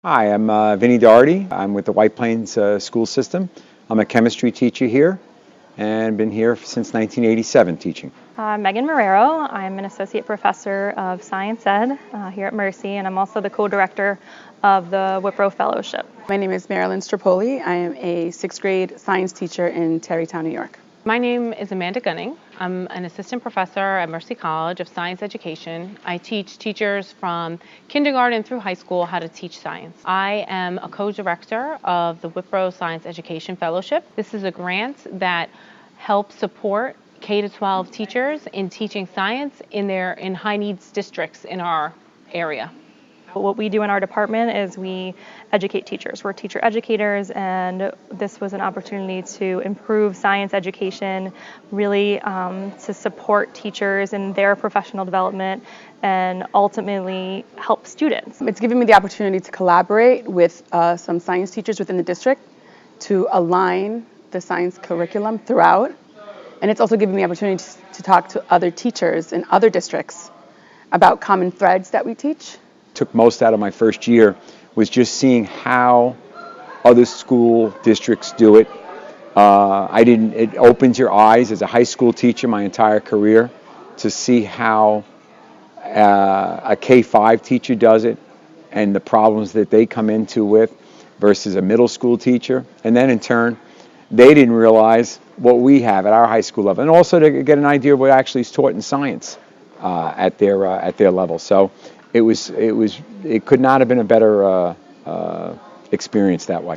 Hi, I'm Vinny Doherty. I'm with the White Plains school system. I'm a chemistry teacher here and been here since 1987 teaching. Megan Marrero. I'm an associate professor of science ed here at Mercy, and I'm also the co-director of the WIPRO Fellowship. My name is Marilyn Strapoli. I am a sixth grade science teacher in Tarrytown, New York. My name is Amanda Gunning. I'm an assistant professor at Mercy College of Science Education. I teach teachers from kindergarten through high school how to teach science. I am a co-director of the WIPRO Science Education Fellowship. This is a grant that helps support K-12 teachers in teaching science in high needs districts in our area. What we do in our department is we educate teachers. We're teacher educators, and this was an opportunity to improve science education, really to support teachers in their professional development and ultimately help students. It's given me the opportunity to collaborate with some science teachers within the district to align the science curriculum throughout. And it's also given me the opportunity to talk to other teachers in other districts about common threads that we teach. Took most out of my first year was just seeing how other school districts do it. It opens your eyes as a high school teacher my entire career to see how a K-5 teacher does it and the problems that they come into with versus a middle school teacher. And then in turn, they didn't realize what we have at our high school level, and also to get an idea of what actually is taught in science at their level. So it could not have been a better experience that way.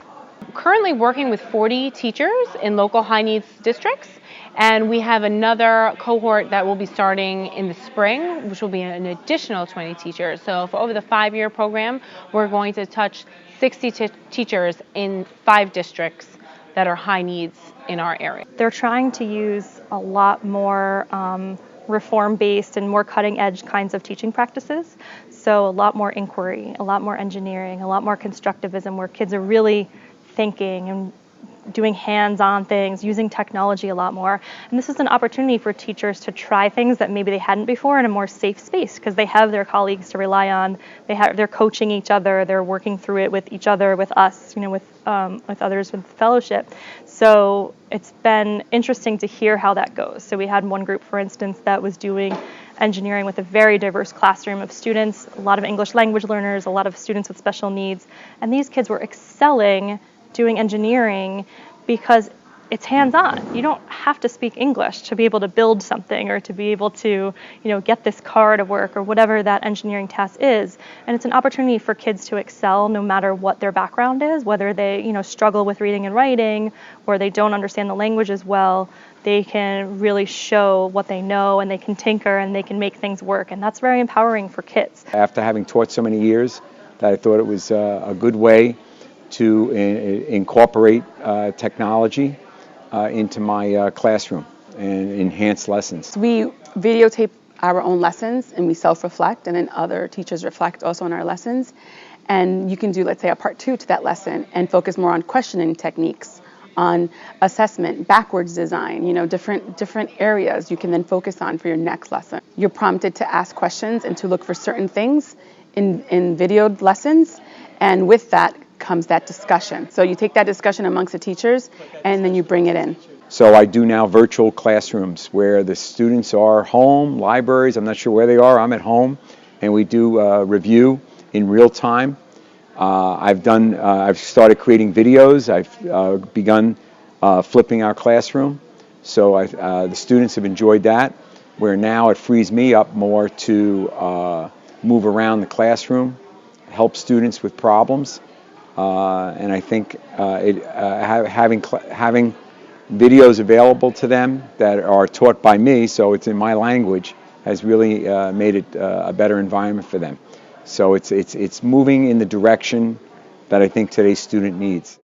Currently working with 40 teachers in local high needs districts, and we have another cohort that will be starting in the spring, which will be an additional 20 teachers. So for over the 5-year program, we're going to touch 60 teachers in 5 districts that are high needs in our area. They're trying to use a lot more reform-based and more cutting-edge kinds of teaching practices. So a lot more inquiry, a lot more engineering, a lot more constructivism, where kids are really thinking and doing hands-on things, using technology a lot more. And this is an opportunity for teachers to try things that maybe they hadn't before in a more safe space, because they have their colleagues to rely on. They're coaching each other. They're working through it with each other, with us, with others with the fellowship. So it's been interesting to hear how that goes. So we had one group, for instance, that was doing engineering with a very diverse classroom of students, a lot of English language learners, a lot of students with special needs. And these kids were excelling doing engineering because it's hands-on. You don't have to speak English to be able to build something or to be able to, get this car to work or whatever that engineering task is. And it's an opportunity for kids to excel no matter what their background is, whether they, struggle with reading and writing or they don't understand the language as well. They can really show what they know, and they can tinker and they can make things work. And that's very empowering for kids. After having taught so many years, that I thought it was a good way to incorporate technology into my classroom and enhance lessons. We videotape our own lessons and we self-reflect, and then other teachers reflect also on our lessons. And you can do, let's say, a part 2 to that lesson and focus more on questioning techniques, on assessment, backwards design, different areas you can then focus on for your next lesson. You're prompted to ask questions and to look for certain things in videoed lessons, and with that comes that discussion. So you take that discussion amongst the teachers and then you bring it in. So I do now virtual classrooms where the students are home, libraries, I'm not sure where they are, I'm at home, and we do review in real time. I've started creating videos. I've begun flipping our classroom. So the students have enjoyed that, where now it frees me up more to move around the classroom, help students with problems. And I think having videos available to them that are taught by me, so it's in my language, has really made it a better environment for them. So it's moving in the direction that I think today's student needs.